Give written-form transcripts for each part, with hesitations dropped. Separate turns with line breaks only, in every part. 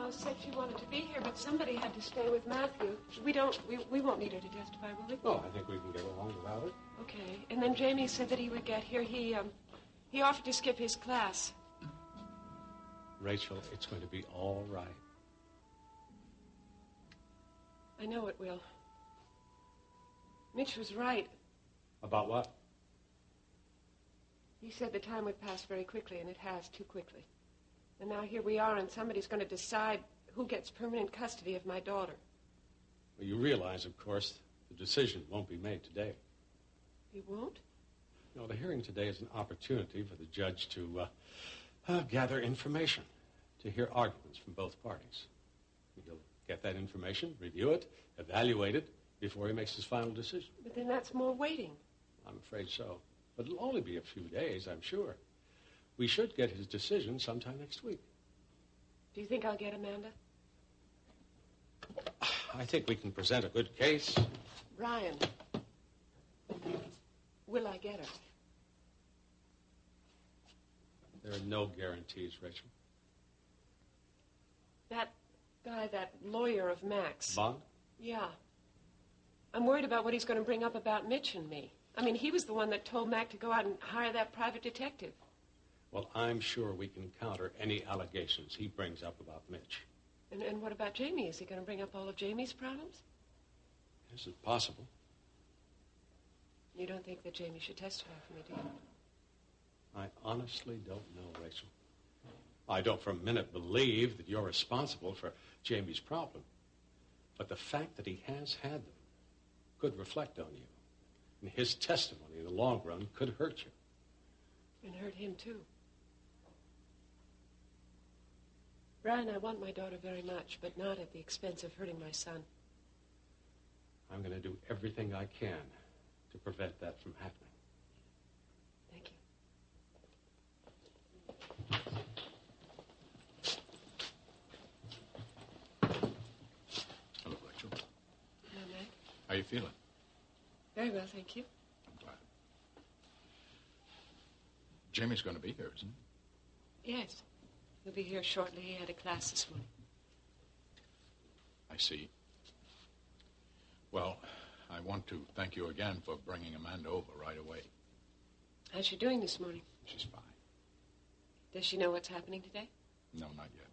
House said she wanted to be here, but somebody had to stay with Matthew. We won't need her to testify, will we?
No, I think we can get along without it.
Okay. And then Jamie said that he would get here. He offered to skip his class.
Rachel, it's going to be all right.
I know it will. Mitch was right.
About what?
He said the time would pass very quickly, and it has, too quickly. And now here we are, and somebody's going to decide who gets permanent custody of my daughter.
Well, you realize, of course, the decision won't be made today.
He won't?
No, the hearing today is an opportunity for the judge to gather information, to hear arguments from both parties. He'll get that information, review it, evaluate it, before he makes his final decision.
But then that's more waiting.
I'm afraid so. But it'll only be a few days, I'm sure. We should get his decision sometime next week.
Do you think I'll get Amanda?
I think we can present a good case.
Ryan, will I get her?
There are no guarantees, Rachel.
That guy, that lawyer of Max.
Bond?
Yeah. I'm worried about what he's going to bring up about Mitch and me. I mean, he was the one that told Mac to go out and hire that private detective.
Well, I'm sure we can counter any allegations he brings up about Mitch.
And what about Jamie? Is he going to bring up all of Jamie's problems?
Is it possible?
You don't think that Jamie should testify for me, do you?
I honestly don't know, Rachel. I don't for a minute believe that you're responsible for Jamie's problem. But the fact that he has had them could reflect on you. And his testimony in the long run could hurt you.
And hurt him, too. Brian, I want my daughter very much, but not at the expense of hurting my son.
I'm going to do everything I can to prevent that from happening.
Thank you.
Hello, Rachel.
Hello, Mac.
How you feeling?
Very well, thank you.
I'm glad. Jamie's going to be here, isn't he?
Yes. He'll be here shortly. He had a class this morning.
I see. Well, I want to thank you again for bringing Amanda over right away.
How's she doing this morning?
She's fine.
Does she know what's happening today?
No, not yet.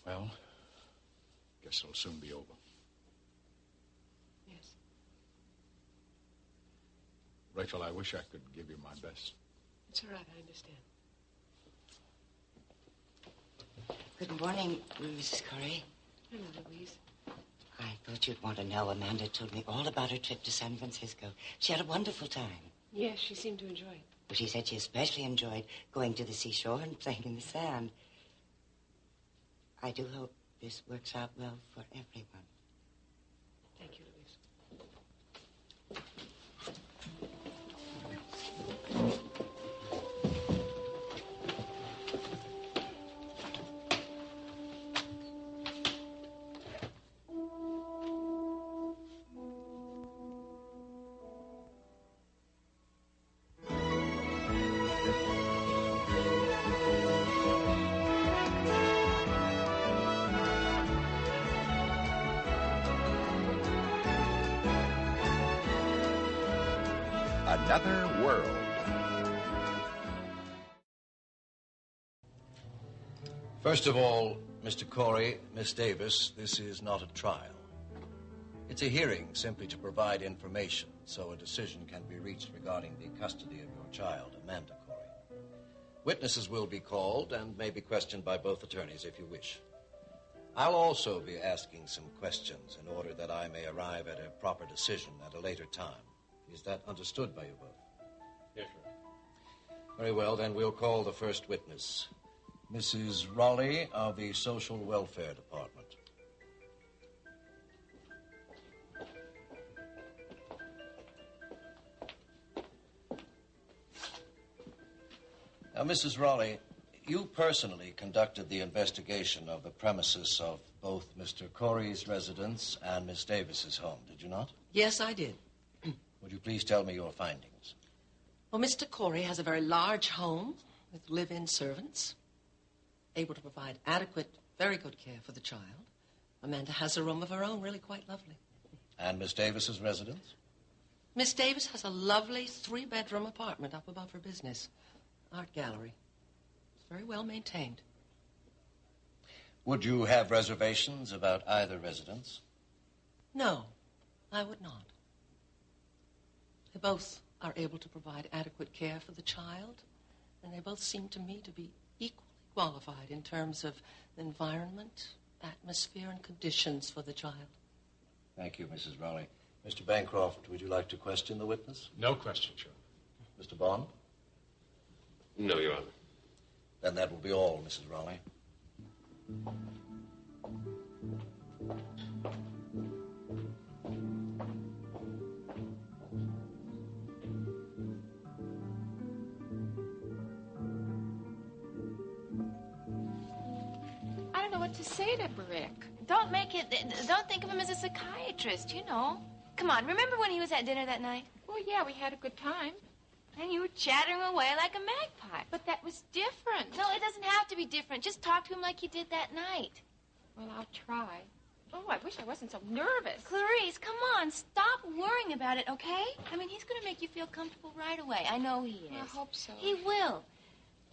Good.
Well, guess it'll soon be over.
Yes.
Rachel, I wish I could give you my best.
It's all right, I understand.
Good morning, Mrs. Corey.
Hello, Louise.
I thought you'd want to know. Amanda told me all about her trip to San Francisco. She had a wonderful time.
Yes, she seemed to enjoy it.
But she said she especially enjoyed going to the seashore and playing in the sand. I do hope this works out well for everyone.
Thank you, Louise.
Another world.
First of all, Mr. Corey, Miss Davis, this is not a trial. It's a hearing simply to provide information so a decision can be reached regarding the custody of your child, Amanda Corey. Witnesses will be called and may be questioned by both attorneys if you wish. I'll also be asking some questions in order that I may arrive at a proper decision at a later time. Is that understood by you both?
Yes, sir.
Very well, then we'll call the first witness. Mrs. Raleigh of the Social Welfare Department. Now, Mrs. Raleigh, you personally conducted the investigation of the premises of both Mr. Corey's residence and Miss Davis's home, did you not?
Yes, I did.
Would you please tell me your findings?
Well, Mr. Corey has a very large home with live-in servants, able to provide adequate, very good care for the child. Amanda has a room of her own, really quite lovely.
And Miss Davis's residence?
Miss Davis has a lovely 3-bedroom apartment up above her business. Art gallery. It's very well maintained.
Would you have reservations about either residence?
No, I would not. They both are able to provide adequate care for the child, and they both seem to me to be equally qualified in terms of environment, atmosphere, and conditions for the child.
Thank you, Mrs. Raleigh. Mr. Bancroft, would you like to question the witness?
No question, Your Honor.
Mr. Bond?
No, Your Honor.
Then that will be all, Mrs. Raleigh.
I don't know what to say to Brick. Don't think of him as a psychiatrist, you know.
Come on, remember when he was at dinner that night?
Well, yeah, we had a good time.
And you were chattering away like a magpie.
But that was different.
No, it doesn't have to be different. Just talk to him like you did that night.
Well, I'll try. Oh, I wish I wasn't so nervous.
Clarice, come on. Stop worrying about it, okay? I mean, he's going to make you feel comfortable right away. I know he is.
I hope so.
He will.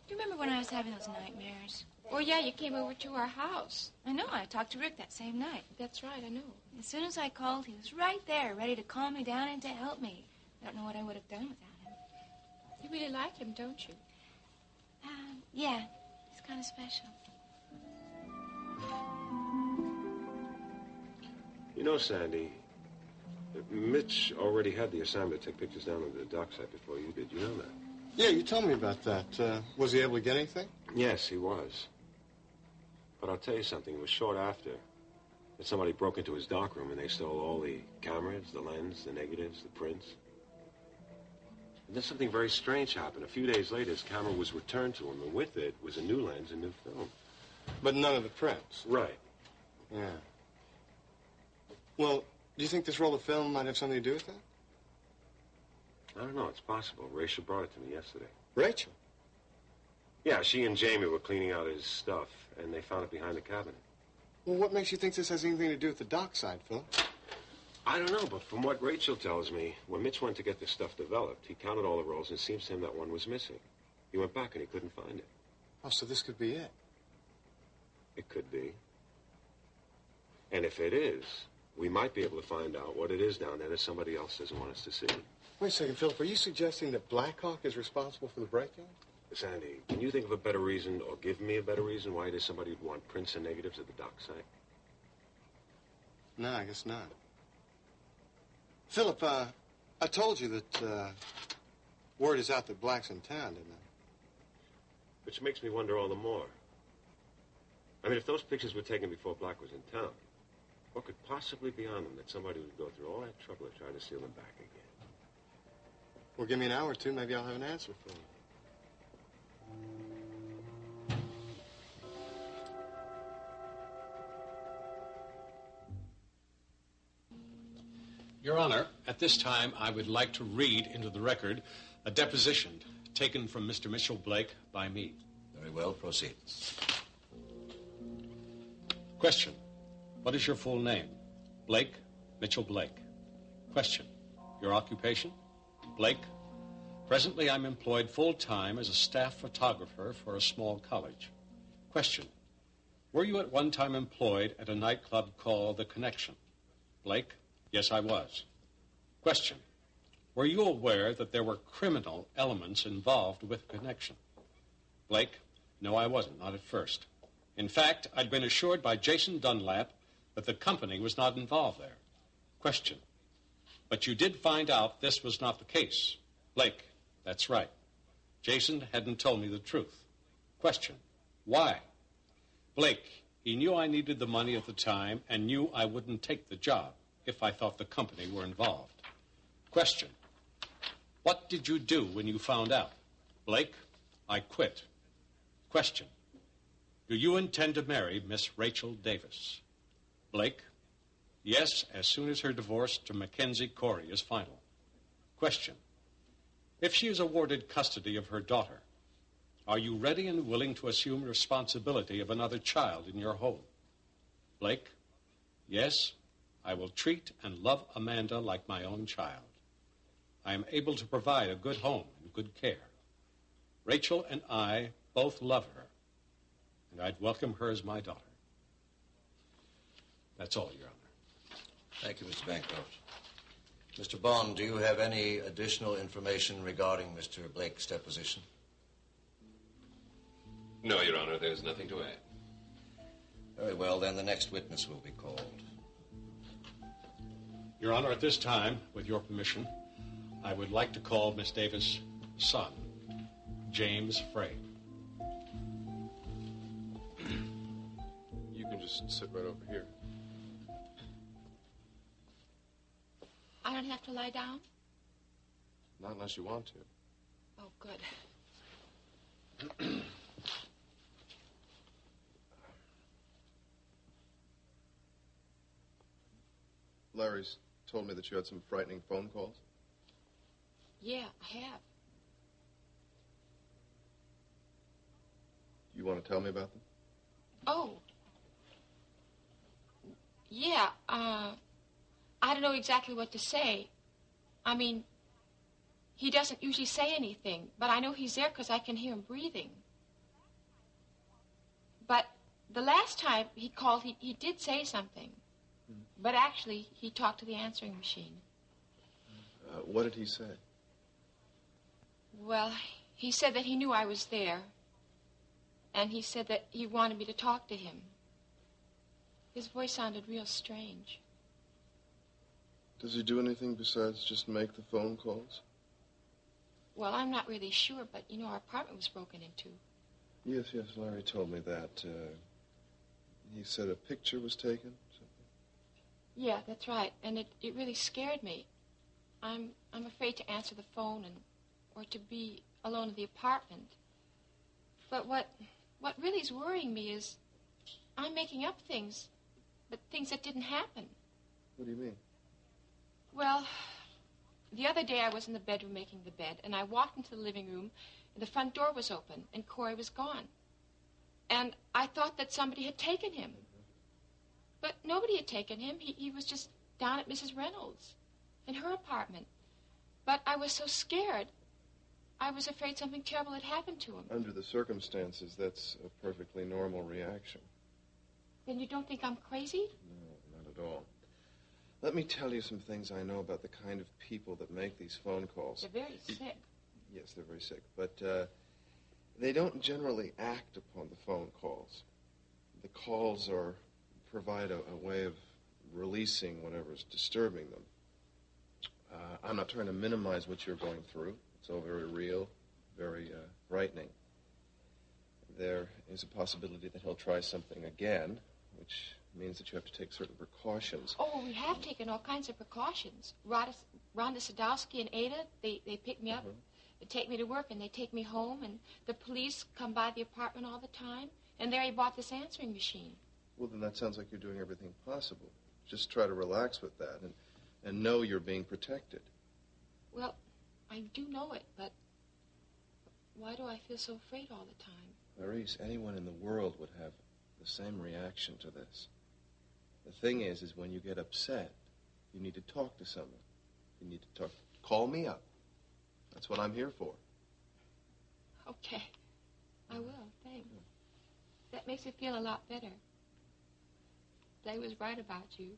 Do you remember when I was having those nightmares?
Well, yeah, you came over to our house.
I know. I talked to Rick that same night.
That's right, I know.
As soon as I called, he was right there, ready to calm me down and to help me. I don't know what I would have done without him.
You really like him, don't you?
Yeah. He's kind of special.
You know, Sandy, Mitch already had the assignment to take pictures down on the dock site before you did. You know that?
Yeah, you told me about that. Was he able to get anything?
Yes, he was. But I'll tell you something. It was short after that somebody broke into his darkroom and they stole all the cameras, the lens, the negatives, the prints. And then something very strange happened. A few days later, his camera was returned to him, and with it was a new lens and new film.
But none of the prints?
Right.
Yeah. Well, do you think this roll of film might have something to do with that?
I don't know. It's possible. Rachel brought it to me yesterday.
Rachel?
Yeah, she and Jamie were cleaning out his stuff, and they found it behind the cabinet.
Well, what makes you think this has anything to do with the dockside, Phil?
I don't know, but from what Rachel tells me, when Mitch went to get this stuff developed, he counted all the rolls, and it seems to him that one was missing. He went back, and he couldn't find it.
Oh, so this could be it.
It could be. And if it is, we might be able to find out what it is down there that somebody else doesn't want us to see.
Wait a second, Philip. Are you suggesting that Blackhawk is responsible for the break-in?
Sandy, can you think of a better reason, or give me a better reason why it is somebody would want prints and negatives at the dock site?
No, I guess not. Philip, I told you that word is out that Black's in town, didn't I?
Which makes me wonder all the more. I mean, if those pictures were taken before Black was in town, what could possibly be on them that somebody would go through all that trouble to try to steal them back again?
Well, give me an hour or two, maybe I'll have an answer for you.
Your Honor, at this time, I would like to read into the record a deposition taken from Mr. Mitchell Blake by me.
Very well, proceed.
Question. What is your full name? Blake, Mitchell Blake. Question. Your occupation? Blake. Presently, I'm employed full-time as a staff photographer for a small college. Question. Were you at one time employed at a nightclub called The Connection? Blake. Yes, I was. Question. Were you aware that there were criminal elements involved with Connection? Blake. No, I wasn't, not at first. In fact, I'd been assured by Jason Dunlap that the company was not involved there. Question. But you did find out this was not the case. Blake. That's right. Jason hadn't told me the truth. Question. Why? Blake. He knew I needed the money at the time and knew I wouldn't take the job if I thought the company were involved. Question. What did you do when you found out? Blake. I quit. Question. Do you intend to marry Miss Rachel Davis? Blake. Yes, as soon as her divorce to Mackenzie Corey is final. Question. If she is awarded custody of her daughter, Are you ready and willing to assume responsibility of another child in your home? Blake, yes, I will treat and love Amanda like my own child. I am able to provide a good home and good care. Rachel and I both love her, and I'd welcome her as my daughter. That's all, Your Honor.
Thank you, Mr. Bancroft. Mr. Bond, do you have any additional information regarding Mr. Blake's deposition?
No, Your Honor, there's nothing to add.
Very well, then the next witness will be called.
Your Honor, at this time, with your permission, I would like to call Miss Davis' son, James Frey.
You can just sit right over here.
I don't have to lie down?
Not unless you want to.
Oh, good.
Larry's told me that you had some frightening phone calls.
Yeah, I have.
You want to tell me about them?
Oh. Yeah, I don't know exactly what to say. I mean, he doesn't usually say anything, but I know he's there because I can hear him breathing. But the last time he called, he did say something. But actually, he talked to the answering machine.
What did he say?
Well, he said that he knew I was there. And he said that he wanted me to talk to him. His voice sounded real strange.
Does he do anything besides just make the phone calls?
Well, I'm not really sure, but, you know, our apartment was broken into.
Yes, Larry told me that. He said a picture was taken, something?
Yeah, that's right. And it really scared me. I'm afraid to answer the phone or to be alone in the apartment. But what really is worrying me is I'm making up things, but things that didn't happen.
What do you mean?
Well, the other day I was in the bedroom making the bed, and I walked into the living room, and the front door was open, and Corey was gone. And I thought that somebody had taken him. But nobody had taken him. He was just down at Mrs. Reynolds, in her apartment. But I was so scared. I was afraid something terrible had happened to him.
Under the circumstances, that's a perfectly normal reaction.
Then you don't think I'm crazy?
No, not at all. Let me tell you some things I know about the kind of people that make these phone calls.
They're very sick.
Yes, they're very sick. But they don't generally act upon the phone calls. The calls provide a way of releasing whatever's disturbing them. I'm not trying to minimize what you're going through. It's all very real, very frightening. There is a possibility that he'll try something again, which means that you have to take certain precautions.
Oh, we have taken all kinds of precautions. Rhonda Sadowski and Ada, they pick me up, they take me to work, and they take me home, and the police come by the apartment all the time, and there he bought this answering machine.
Well, then that sounds like you're doing everything possible. Just try to relax with that and know you're being protected.
Well, I do know it, but why do I feel so afraid all the time?
Maurice, anyone in the world would have the same reaction to this. The thing is when you get upset, you need to talk to someone. You need to talk. Call me up. That's what I'm here for.
Okay. I will, thanks. That makes me feel a lot better. Blay was right about you.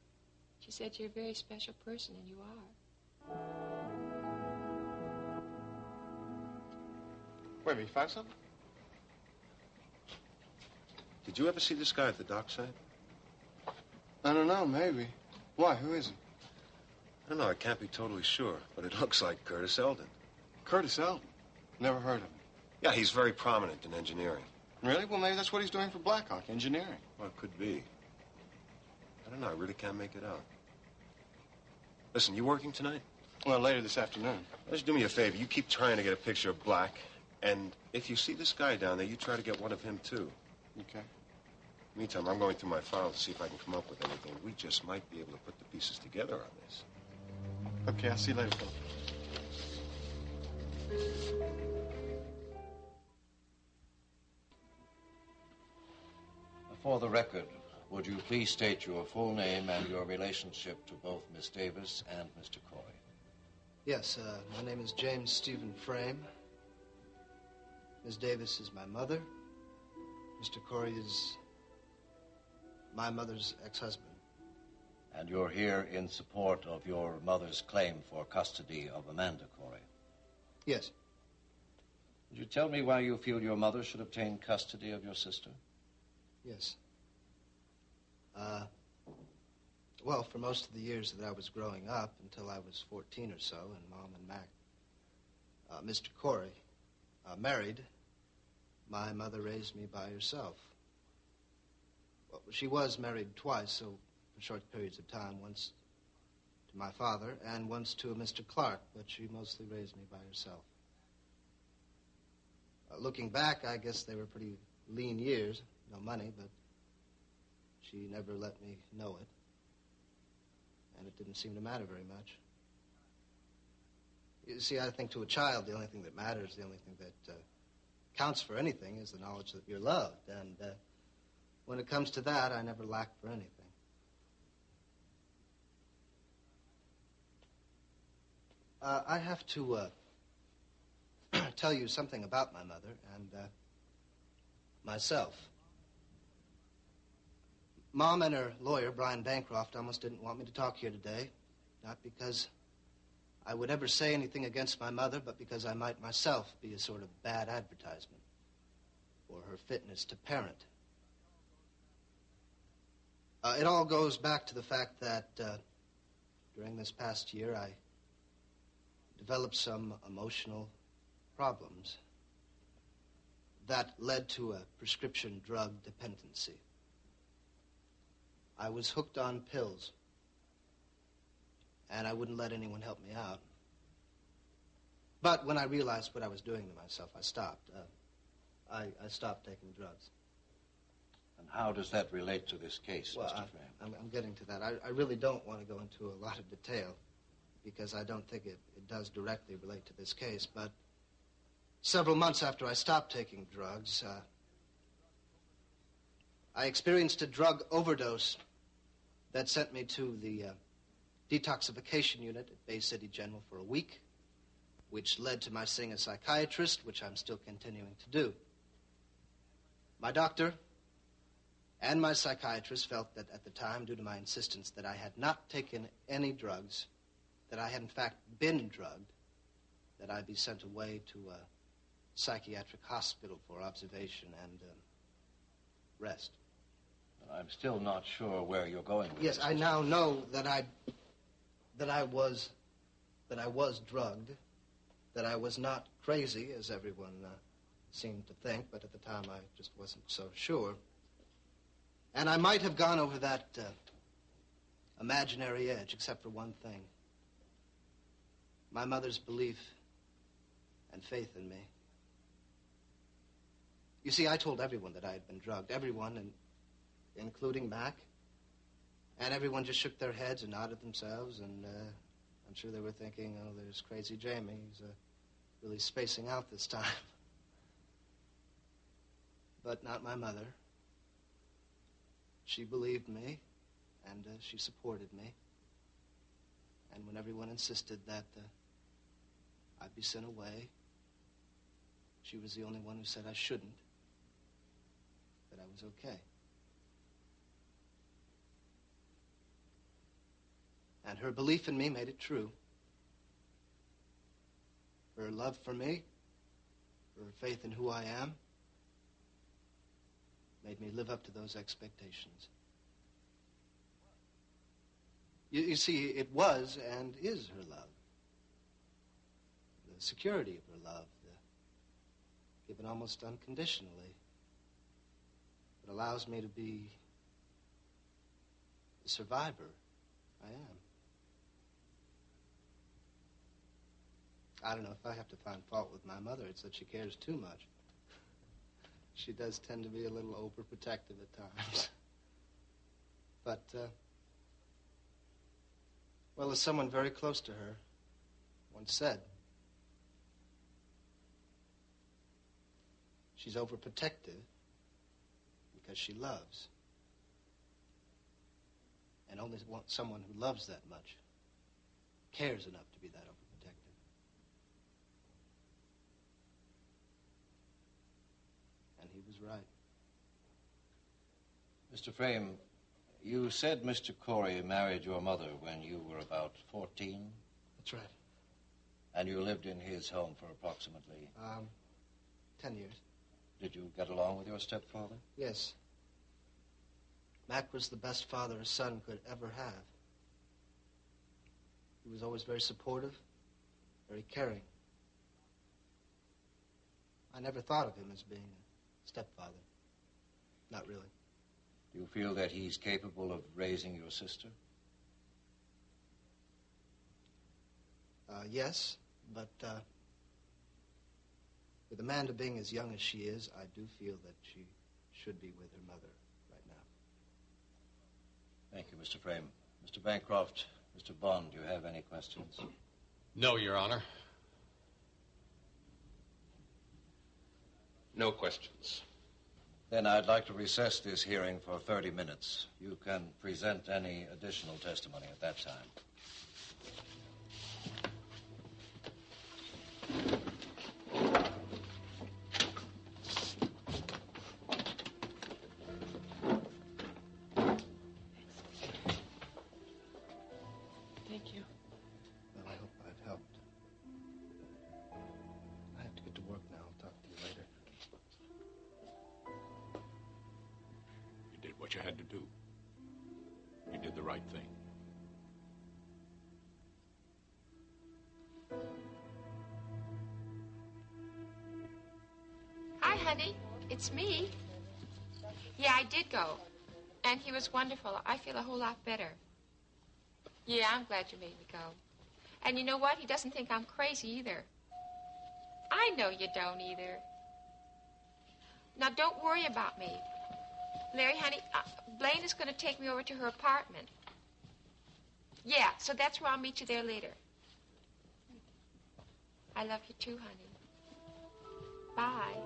She said you're a very special person, and you are.
Wait a minute, you found something?
Did you ever see this guy at the dockside?
I don't know, maybe. Why? Who is he?
I don't know. I can't be totally sure, but it looks like Curtis Eldon.
Curtis Eldon? Never heard of him.
Yeah, he's very prominent in engineering.
Really? Well, maybe that's what he's doing for Blackhawk, engineering.
Well, it could be. I don't know. I really can't make it out. Listen, you working tonight?
Well, later this afternoon.
Just do me a favor. You keep trying to get a picture of Black, and if you see this guy down there, you try to get one of him, too.
Okay.
Meantime, I'm going through my files to see if I can come up with anything. We just might be able to put the pieces together on this.
Okay, I'll see you later, Phil.
For the record, would you please state your full name and your relationship to both Miss Davis and Mr. Corey?
Yes, my name is James Stephen Frame. Miss Davis is my mother. Mr. Corey is my mother's ex-husband.
And you're here in support of your mother's claim for custody of Amanda Corey?
Yes.
Would you tell me why you feel your mother should obtain custody of your sister?
Yes. Well, for most of the years that I was growing up, until I was 14 or so, and Mom and Mac, Mr. Corey, married, my mother raised me by herself. Well, she was married twice, so for short periods of time, once to my father and once to a Mr. Clark, but she mostly raised me by herself. Looking back, I guess they were pretty lean years, no money, but she never let me know it. And it didn't seem to matter very much. You see, I think to a child, the only thing that matters, the only thing that counts for anything is the knowledge that you're loved. And when it comes to that, I never lacked for anything. I have to tell you something about my mother and myself. Mom and her lawyer, Brian Bancroft, almost didn't want me to talk here today. Not because I would ever say anything against my mother, but because I might myself be a sort of bad advertisement for her fitness to parent. It all goes back to the fact that during this past year, I developed some emotional problems that led to a prescription drug dependency. I was hooked on pills, and I wouldn't let anyone help me out. But when I realized what I was doing to myself, I stopped. I stopped taking drugs.
And how does that relate to this case,
Well,
Mr. Frame?
I'm getting to that. I really don't want to go into a lot of detail because I don't think it does directly relate to this case. But several months after I stopped taking drugs, I experienced a drug overdose that sent me to the detoxification unit at Bay City General for a week, which led to my seeing a psychiatrist, which I'm still continuing to do. My doctor and my psychiatrist felt that at the time, due to my insistence that I had not taken any drugs, that I had in fact been drugged, that I be sent away to a psychiatric hospital for observation and rest.
I'm still not sure where you're going with
Yes,
this.
I now know that I was drugged, that I was not crazy, as everyone seemed to think, but at the time I just wasn't so sure. And I might have gone over that imaginary edge, except for one thing. My mother's belief and faith in me. You see, I told everyone that I had been drugged, everyone, including Mac. And everyone just shook their heads and nodded themselves, and I'm sure they were thinking, oh, there's crazy Jamie. He's really spacing out this time. But not my mother. She believed me, and she supported me. And when everyone insisted that I'd be sent away, she was the only one who said I shouldn't, that I was okay. And her belief in me made it true. Her love for me, her faith in who I am, made me live up to those expectations. You see, it was and is her love. The security of her love, given almost unconditionally, that allows me to be the survivor I am. I don't know if I have to find fault with my mother. It's that she cares too much. She does tend to be a little overprotective at times. But, well, as someone very close to her once said, she's overprotective because she loves. and only want someone who loves that much, cares enough to be that overprotective. And he was right.
Mr. Frame, you said Mr. Corey married your mother when you were about 14?
That's right.
And you lived in his home for approximately...
10 years.
Did you get along with your stepfather?
Yes. Mac was the best father a son could ever have. He was always very supportive, very caring. I never thought of him as being a stepfather. Not really.
Do you feel that he's capable of raising your sister?
Yes, but with Amanda being as young as she is, I do feel that she should be with her mother right now.
Thank you, Mr. Frame. Mr. Bancroft, Mr. Bond, do you have any questions?
No, Your Honor.
No questions.
Then I'd like to recess this hearing for 30 minutes. You can present any additional testimony at that time.
Thank you.
Well, I hope I've helped. I have to get to work now. I'll talk to you later.
You did what you had to do. You did the right thing.
Hi, honey. It's me. Yeah, I did go. And he was wonderful. I feel a whole lot better. Yeah, I'm glad you made me go. And you know what? He doesn't think I'm crazy either. I know you don't either. Now, don't worry about me. Larry, honey, Blaine is going to take me over to her apartment. Yeah, so that's where I'll meet you there later. I love you too, honey. Bye.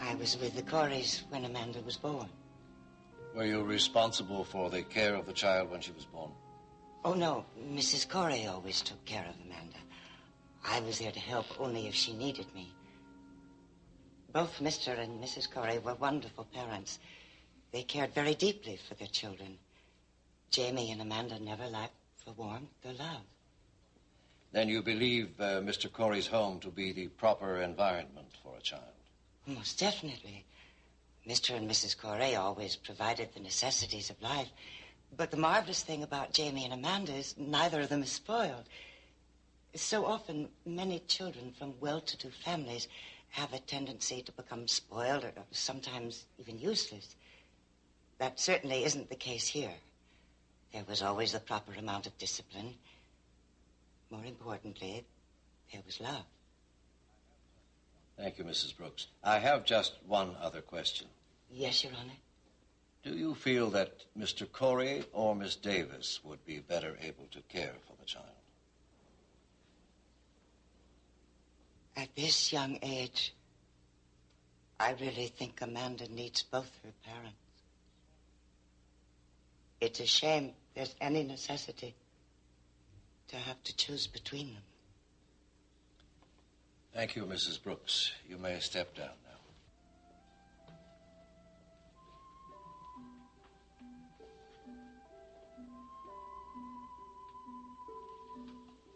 I was with the Coreys when Amanda was born.
Were you responsible for the care of the child when she was born?
Oh, no. Mrs. Corey always took care of Amanda. I was there to help only if she needed me. Both Mr. and Mrs. Corey were wonderful parents. They cared very deeply for their children. Jamie and Amanda never lacked for warmth or love.
Then you believe Mr. Corey's home to be the proper environment for a child?
Most definitely. Mr. and Mrs. Corey always provided the necessities of life. But the marvelous thing about Jamie and Amanda is neither of them is spoiled. So often, many children from well-to-do families have a tendency to become spoiled or sometimes even useless. That certainly isn't the case here. There was always the proper amount of discipline. More importantly, there was love.
Thank you, Mrs. Brooks. I have just one other question.
Yes, Your Honor.
Do you feel that Mr. Corey or Miss Davis would be better able to care for the child?
At this young age, I really think Amanda needs both her parents. It's a shame there's any necessity to have to choose between them.
Thank you, Mrs. Brooks. You may step down now.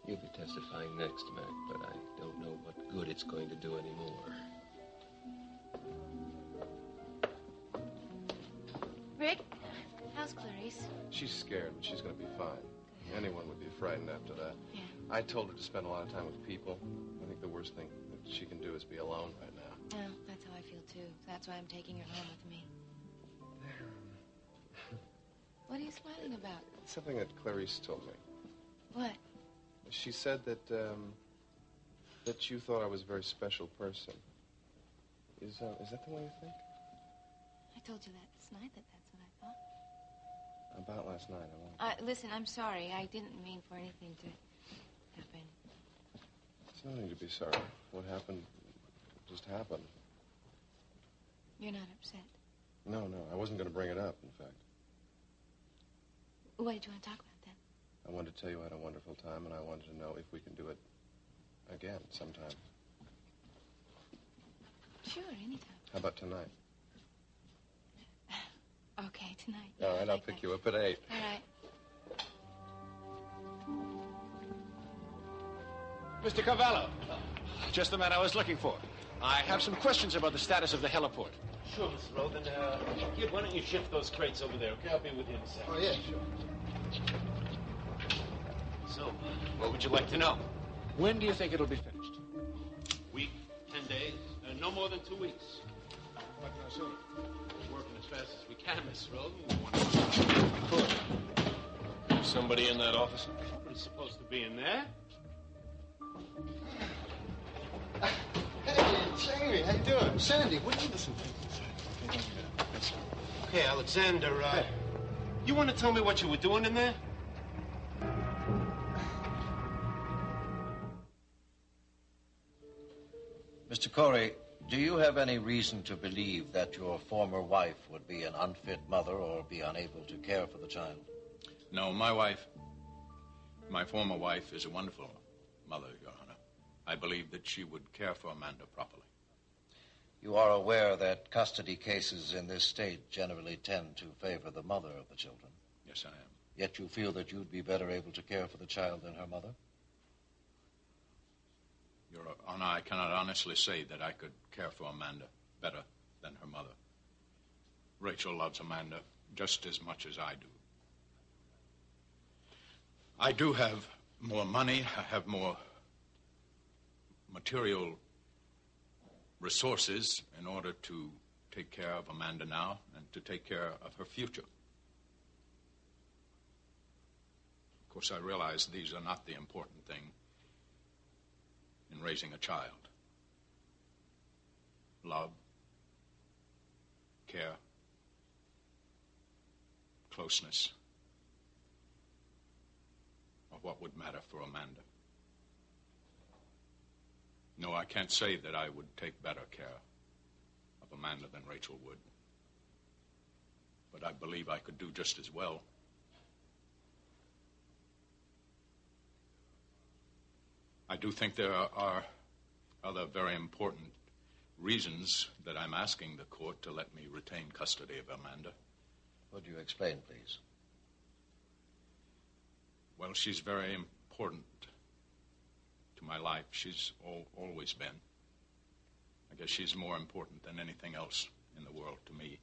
You'll be testifying next, Mac, but I don't know what good it's going to do anymore.
Rick, how's Clarice?
She's scared, but she's going to be fine. Anyone would be frightened after that.
Yeah.
I told her to spend a lot of time with people. I think the worst thing that she can do is be alone right now.
Oh, that's how I feel, too. That's why I'm taking her home with me. What are you smiling about?
It's something that Clarice told me.
What?
She said that you thought I was a very special person. Is that the way you think?
I told you that this night, that's what I thought.
About last night, I won't.
Listen, I'm sorry. I didn't mean for anything to happen.
It's nothing to be sorry. What happened just happened.
You're not upset?
No, I wasn't going to bring it up, in fact.
What did you want to talk about then?
I wanted to tell you I had a wonderful time, and I wanted to know if we can do it again sometime.
Sure, anytime.
How about tonight?
Okay, tonight.
All right, I'll pick you up at 8.
All right.
Mr. Cavallo, just the man I was looking for. I have some questions about the status of the heliport.
Sure, Mr. Roden. Kid, why don't you shift those crates over there, okay? I'll be with you in a second.
Oh, yeah, sure.
So, what would you like to know?
When do you think it'll be finished?
Week, 10 days, no more than 2 weeks.
What can I say?
We're working as fast as we can, Mr. Roden. We could.
Somebody in that office?
Somebody's supposed to be in there.
Hey, Jamie, how you doing? Sandy, what are you listening to?
Okay, Alexander, you want to tell me what you were doing in there?
Mr. Corey, do you have any reason to believe that your former wife would be an unfit mother or be unable to care for the child?
No, my former wife is a wonderful mother, Your Honor. I believe that she would care for Amanda properly.
You are aware that custody cases in this state generally tend to favor the mother of the children.
Yes, I am.
Yet you feel that you'd be better able to care for the child than her mother?
Your Honor, I cannot honestly say that I could care for Amanda better than her mother. Rachel loves Amanda just as much as I do. I do have more money. I have more material resources in order to take care of Amanda now and to take care of her future. Of course, I realize these are not the important thing in raising a child. Love, care, closeness are what would matter for Amanda. No, I can't say that I would take better care of Amanda than Rachel would. But I believe I could do just as well. I do think there are other very important reasons that I'm asking the court to let me retain custody of Amanda.
Would you explain, please?
Well, she's very important to my life. She's always been. I guess she's more important than anything else in the world to me.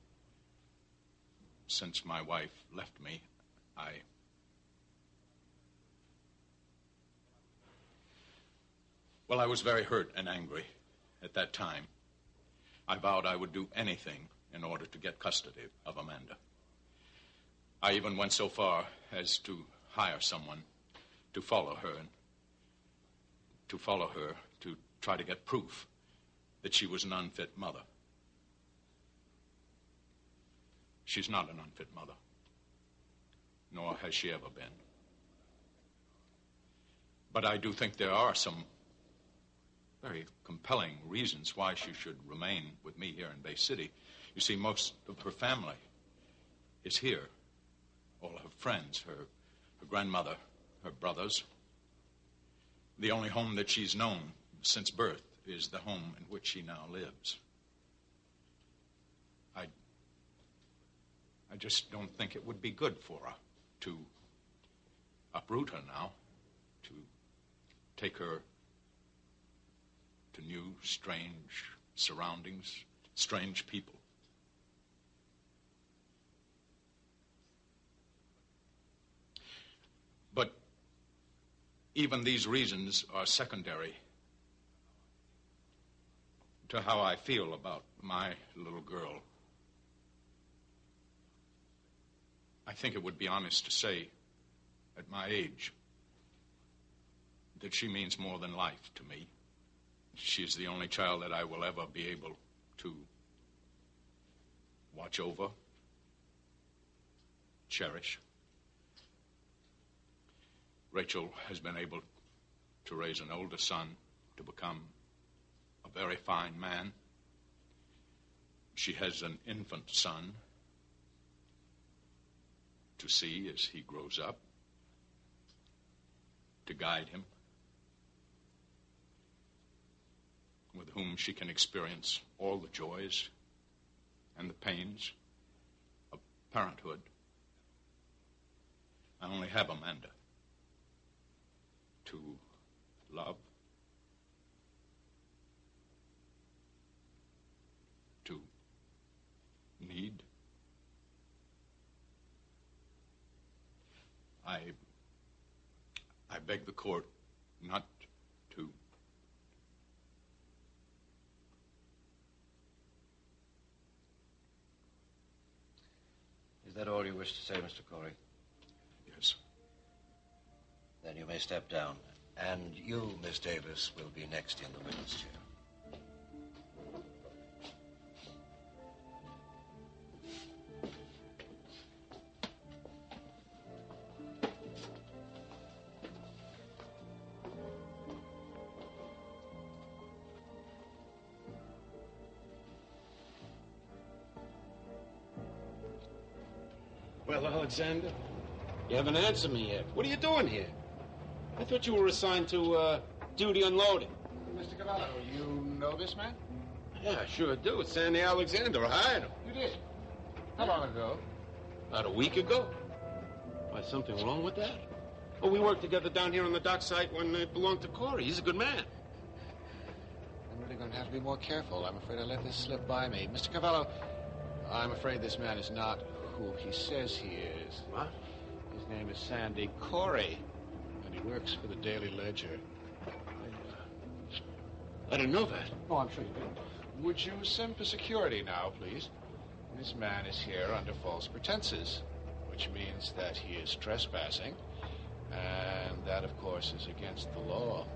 Since my wife left me, Well, I was very hurt and angry at that time. I vowed I would do anything in order to get custody of Amanda. I even went so far as to hire someone to follow her to try to get proof that she was an unfit mother. She's not an unfit mother, nor has she ever been. But I do think there are some very compelling reasons why she should remain with me here in Bay City. You see, most of her family is here. All her friends, her grandmother, her brothers. The only home that she's known since birth is the home in which she now lives. I just don't think it would be good for her to uproot her now, to take her to new, strange surroundings, strange people. But even these reasons are secondary to how I feel about my little girl. I think it would be honest to say, at my age, that she means more than life to me. She is the only child that I will ever be able to watch over, cherish. Rachel has been able to raise an older son to become a very fine man. She has an infant son to see as he grows up, to guide him, with whom she can experience all the joys and the pains of parenthood. I only have Amanda to love, to need. I beg the court not to.
Is that all you wish to say, Mr. Corey?
Yes.
Then you may step down. And you, Miss Davis, will be next in the witness chair.
Well, Alexander, you haven't answered me yet. What are you doing here? I thought you were assigned to duty unloading.
Mr. Cavallo, you know this man?
Yeah, I sure do. It's Sandy Alexander. I hired him.
You did? How long ago?
About a week ago. Why, something wrong with that? Oh, we worked together down here on the dock site when it belonged to Corey. He's a good man.
I'm really going to have to be more careful. I'm afraid I let this slip by me. Mr. Cavallo, I'm afraid this man is not who he says he is.
What?
His name is Sandy Corey, and he works for the Daily Ledger.
I didn't know that.
Oh, I'm sure you did. Would you send for security now, please? This man is here under false pretenses, which means that he is trespassing, and that, of course, is against the law.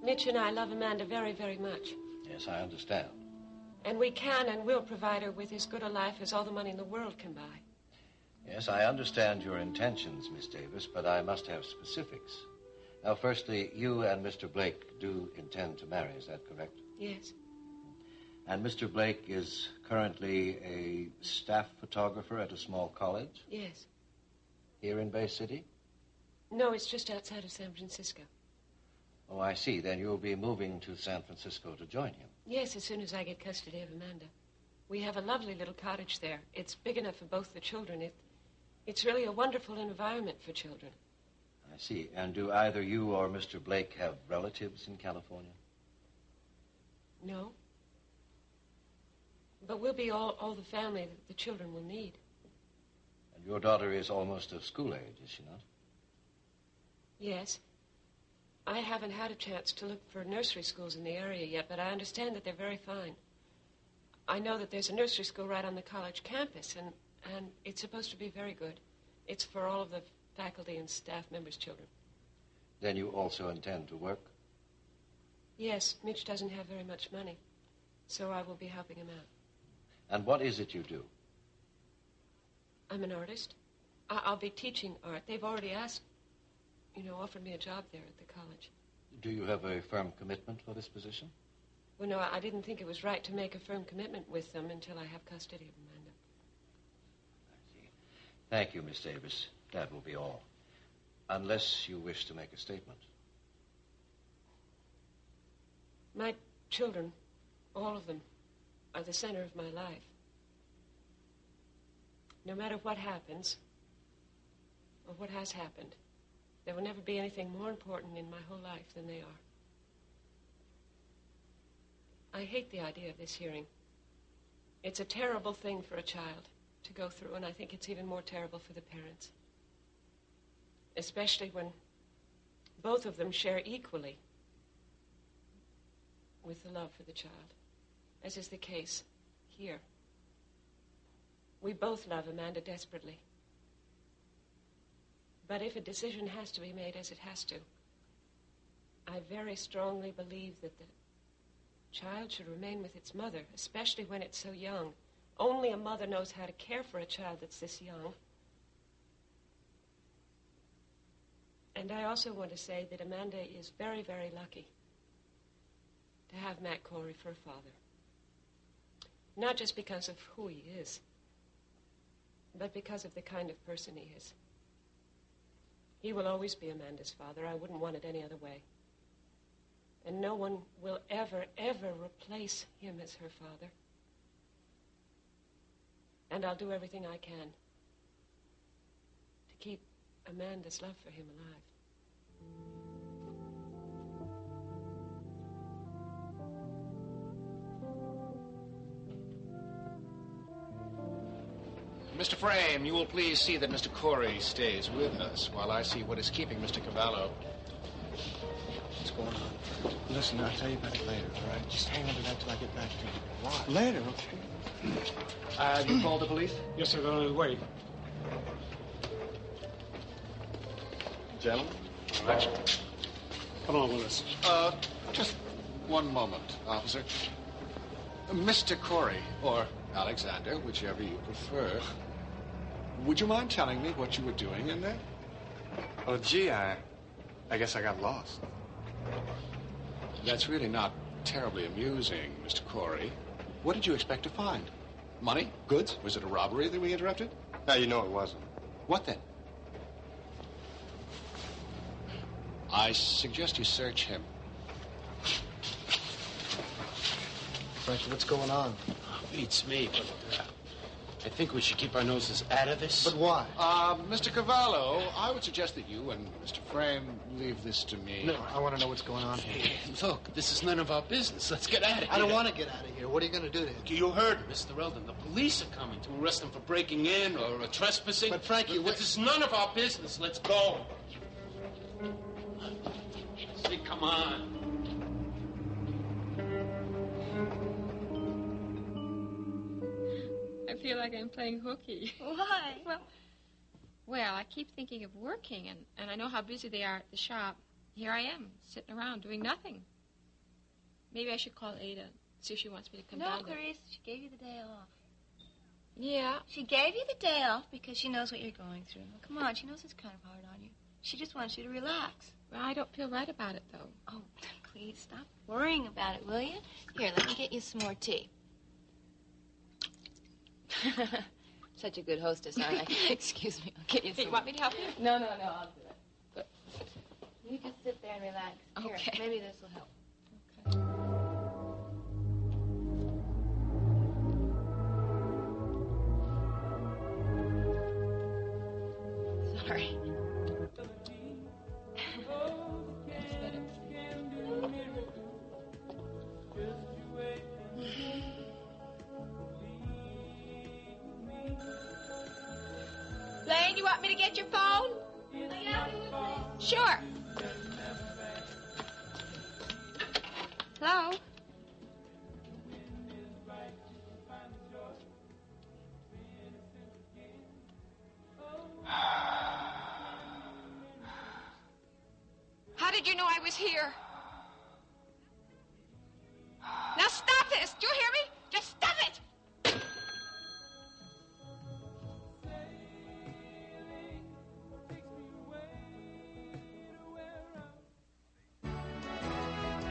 Mitch and I love Amanda very, very much.
Yes, I understand.
And we can and will provide her with as good a life as all the money in the world can buy.
Yes, I understand your intentions, Miss Davis, but I must have specifics. Now, firstly, you and Mr. Blake do intend to marry, is that correct?
Yes.
And Mr. Blake is currently a staff photographer at a small college?
Yes.
Here in Bay City?
No, it's just outside of San Francisco.
Oh, I see. Then you'll be moving to San Francisco to join him.
Yes, as soon as I get custody of Amanda. We have a lovely little cottage there. It's big enough for both the children. It's really a wonderful environment for children.
I see. And do either you or Mr. Blake have relatives in California?
No. But we'll be all the family that the children will need.
And your daughter is almost of school age, is she not?
Yes. I haven't had a chance to look for nursery schools in the area yet, but I understand that they're very fine. I know that there's a nursery school right on the college campus, and it's supposed to be very good. It's for all of the faculty and staff members' children.
Then you also intend to work?
Yes, Mitch doesn't have very much money, so I will be helping him out.
And what is it you do?
I'm an artist. I'll be teaching art. They've already offered me a job there at the college.
Do you have a firm commitment for this position?
Well, no, I didn't think it was right to make a firm commitment with them until I have custody of Amanda.
Thank you, Miss Davis. That will be all. Unless you wish to make a statement.
My children, all of them, are the center of my life. No matter what happens, or what has happened, there will never be anything more important in my whole life than they are. I hate the idea of this hearing. It's a terrible thing for a child to go through, and I think it's even more terrible for the parents. Especially when both of them share equally with the love for the child, as is the case here. We both love Amanda desperately. But if a decision has to be made, as it has to, I very strongly believe that the child should remain with its mother, especially when it's so young. Only a mother knows how to care for a child that's this young. And I also want to say that Amanda is very, very lucky to have Matt Corey for a father. Not just because of who he is, but because of the kind of person he is. He will always be Amanda's father. I wouldn't want it any other way. And no one will ever, ever replace him as her father. And I'll do everything I can to keep Amanda's love for him alive.
Mr. Frame, you will please see that Mr. Corey stays with us while I see what is keeping Mr. Cavallo.
What's going on? Listen, I'll tell you about it later, all right? Just hang on to that till I get back to you.
Why?
Later, okay?
Have you called the police?
Yes, sir. They're on their way.
Gentlemen?
All right. Come on with us.
Just one moment, officer. Mr. Corey, or Alexander, whichever you prefer, would you mind telling me what you were doing in there?
Oh, gee, I guess I got lost.
That's really not terribly amusing, Mr. Corey. What did you expect to find? Money? Goods? Was it a robbery that we interrupted?
No, you know it wasn't.
What then? I suggest you search him.
Frankie, what's going on?
Beats me, but I think we should keep our noses out of this.
But why?
Mr. Cavallo, I would suggest that you and Mr. Frame leave this to me.
No, I want to know what's going on.
Hey, look, this is none of our business. Let's get out of here.
I don't want to get out of here. What are you going to do to him?
You heard Mr. Eldon. The police are coming to arrest him for breaking in or trespassing.
But, Frankie,
this is none of our business. Let's go. See, come on.
I feel like I'm playing hooky.
Why?
Well, I keep thinking of working, and I know how busy they are at the shop. Here I am, sitting around doing nothing. Maybe I should call Ada, see if she wants me to come down
No,
there.
Clarice, she gave you the day off.
Yeah.
She gave you the day off because she knows what you're going through. Well, come on, she knows it's kind of hard on you. She just wants you to relax.
Well, I don't feel right about it, though.
Oh, please stop worrying about it, will you? Here, let me get you some more tea. Such a good hostess, aren't I? Excuse me, I'll get you some.
Hey, you want me to help you?
No, I'll do it. You just sit there and relax. Here,
Okay.
maybe this will help. Sorry.
That's better. want me to get your phone? Sure. Hello? How did you know I was here? Now stop this! Do you hear me? Just stop it!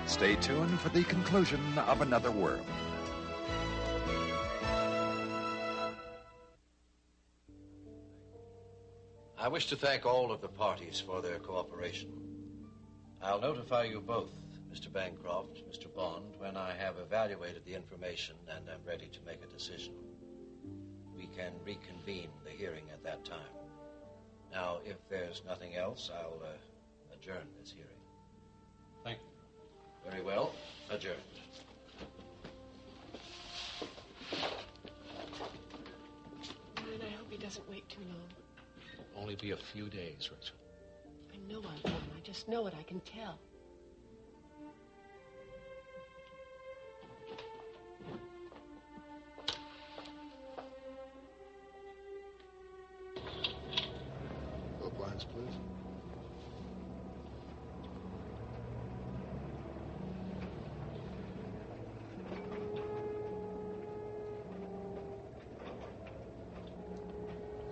Stay tuned for the conclusion of Another World.
I wish to thank all of the parties for their cooperation. I'll notify you both, Mr. Bancroft, Mr. Bond, when I have evaluated the information and am ready to make a decision. We can reconvene the hearing at that time. Now, if there's nothing else, I'll adjourn this hearing.
Thank you.
Very well. Adjourned.
And I hope he doesn't wait too long.
It'll only be a few days, Rachel.
I know I'm home. I just know it. I can tell.
Both lines, please.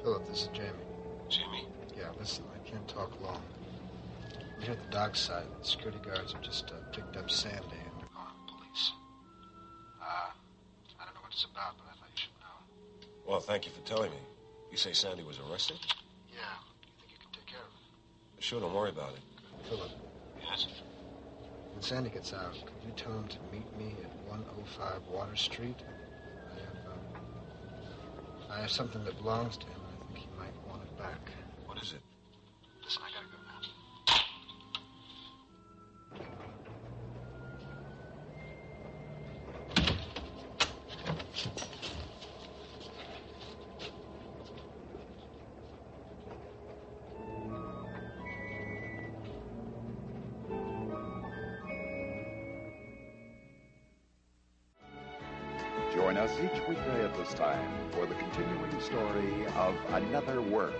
Philip, this is Jamie.
Jamie?
Yeah, listen, I can't talk long. I'm here at the dockside. The security guards have just picked up Sandy and they're calling the police. I don't know what it's about, but I thought you should know.
Well, thank you for telling me. You say Sandy was arrested?
Yeah. You think you can take care of it?
Sure, don't worry about it.
Philip.
Yes?
When Sandy gets out, could you tell him to meet me at 105 Water Street? I have something that belongs to him. I think he might want it back.
What is it?
Listen, I gotta go now.
Join us each weekday at this time for the continuing story of Another World.